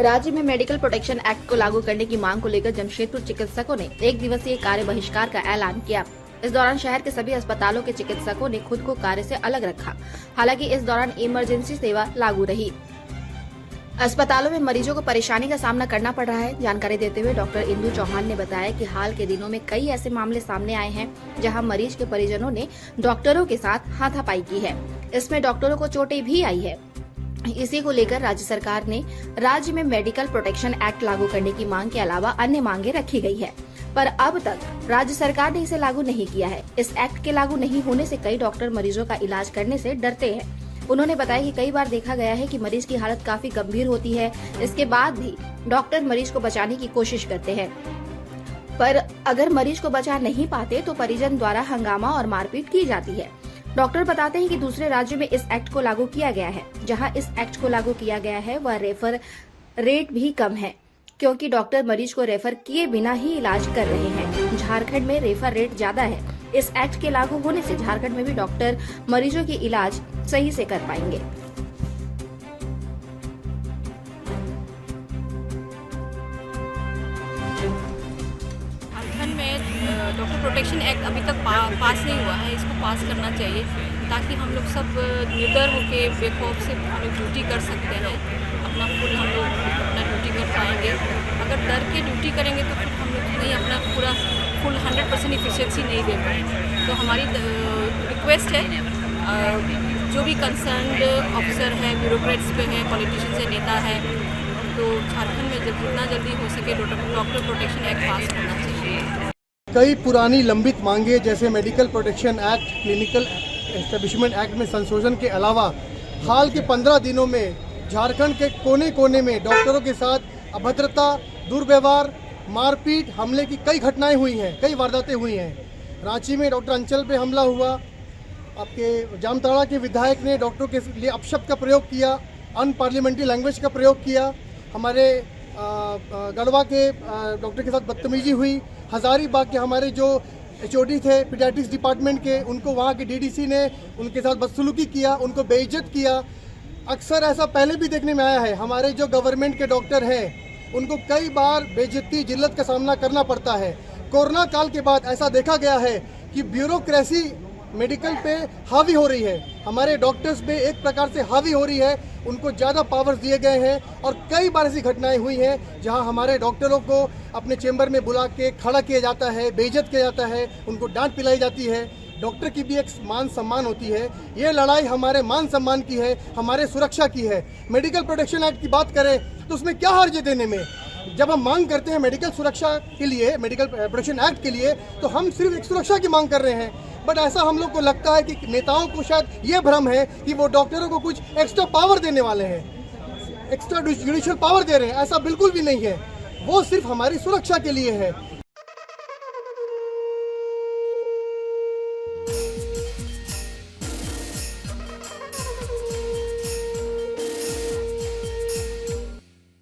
राज्य में medical protection act को लागू करने की मांग को लेकर जमशेदपुर चिकित्सकों ने 1 दिवसीय कार्य बहिष्कार का ऐलान किया। इस दौरान शहर के सभी अस्पतालों के चिकित्सकों ने खुद को कार्य से अलग रखा। हालांकि इस दौरान इमरजेंसी सेवा लागू रही। अस्पतालों में मरीजों को परेशानी का सामना करना पड़ रहा है। जानकारी देते हुए डॉक्टर इंदु चौहान ने बताया कि हाल के दिनों में कई ऐसे मामले सामने आए हैं जहां मरीज के परिजनों ने डॉक्टरों के साथ हाथापाई की है। इसमें डॉक्टरों को चोटें भी आई है। इसी को लेकर राज्य सरकार ने राज्य में मेडिकल प्रोटेक्शन एक्ट लागू करने की मांग के अलावा अन्य मांगे रखी गई है, पर अब तक राज्य सरकार ने इसे लागू नहीं किया है। इस एक्ट के लागू नहीं होने से कई डॉक्टर मरीजों का इलाज करने से डरते हैं। उन्होंने बताया कि कई बार देखा गया है कि मरीज की हालत काफी गंभीर होती है, इसके बाद भी डॉक्टर मरीज को बचाने की कोशिश करते हैं, पर अगर मरीज को बचा नहीं पाते तो परिजन द्वारा हंगामा और मारपीट की जाती है। डॉक्टर बताते हैं कि दूसरे राज्यों में इस एक्ट को लागू किया गया है। जहां इस एक्ट को लागू किया गया है वह रेफर रेट भी कम है, क्योंकि डॉक्टर मरीज को रेफर किए बिना ही इलाज कर रहे हैं। झारखंड में रेफर रेट ज्यादा है। इस एक्ट के लागू होने से झारखंड में भी डॉक्टर मरीजों की इलाज सही से कर पाएंगे। झारखंड में डॉक्टर प्रोटेक्शन एक्ट अभी तक पास नहीं हुआ है। इसको पास करना चाहिए ताकि हम लोग सब निर्डर होकर बेखौफ से हम लोग ड्यूटी कर सकते हैं। अपना फुल हम लोग अपना ड्यूटी कर पाएंगे। अगर डर के ड्यूटी करेंगे तो फिर हम लोग नहीं अपना पूरा फुल 100% इफिशिएंसी नहीं दे पाएंगे। तो हमारी रिक्वेस्ट है जो भी कंसर्न्ड ऑफिसर है, ब्यूरोक्रेट्स पे है, पॉलिटिशियंस है, नेता है, तो झारखंड में जितना जल्दी हो सके डॉक्टर प्रोटेक्शन एक्ट पास करना चाहिए। कई पुरानी लंबित मांगे जैसे medical protection act, clinical establishment act में संशोधन के अलावा हाल के 15 दिनों में झारखंड के कोने कोने में डॉक्टरों के साथ अभद्रता, दुर्व्यवहार, मारपीट, हमले की कई घटनाएं हुई हैं, कई वारदातें हुई हैं। रांची में डॉक्टर अंचल पे हमला हुआ। आपके जामताड़ा के विधायक ने डॉक्टरों के लिए अपशब्द का प्रयोग किया, अनपार्लियामेंट्री लैंग्वेज का प्रयोग किया। हमारे गढ़वा के डॉक्टर के साथ बदतमीजी हुई। हजारीबाग के हमारे जो HOD थे पीडियाट्रिक्स डिपार्टमेंट के, उनको वहाँ के DDC ने उनके साथ बदसलूकी किया, उनको बेइज्जत किया। अक्सर ऐसा पहले भी देखने में आया है। हमारे जो गवर्नमेंट के डॉक्टर हैं उनको कई बार बेइज्जती, जिल्लत का सामना करना पड़ता है। कोरोना काल के बाद ऐसा देखा गया है कि ब्यूरोक्रेसी मेडिकल पे हावी हो रही है, हमारे डॉक्टर्स पे एक प्रकार से हावी हो रही है। उनको ज़्यादा पावर्स दिए गए हैं और कई बार ऐसी घटनाएं हुई हैं जहां हमारे डॉक्टरों को अपने चेंबर में बुला के खड़ा किया जाता है, बेइज्जत किया जाता है, उनको डांट पिलाई जाती है। डॉक्टर की भी एक मान सम्मान होती है। ये लड़ाई हमारे मान सम्मान की है, हमारे सुरक्षा की है। मेडिकल प्रोटेक्शन एक्ट की बात करें तो उसमें क्या हर्ज है देने में? जब हम मांग करते हैं मेडिकल सुरक्षा के लिए, मेडिकल प्रोटेक्शन एक्ट के लिए, तो हम सिर्फ एक सुरक्षा की मांग कर रहे हैं। बट ऐसा हम लोग को लगता है कि नेताओं को शायद ये भ्रम है कि वो डॉक्टरों को कुछ एक्स्ट्रा पावर देने वाले हैं, एक्स्ट्रा जुडिशियल पावर दे रहे हैं। ऐसा बिल्कुल भी नहीं है। वो सिर्फ हमारी सुरक्षा के लिए है।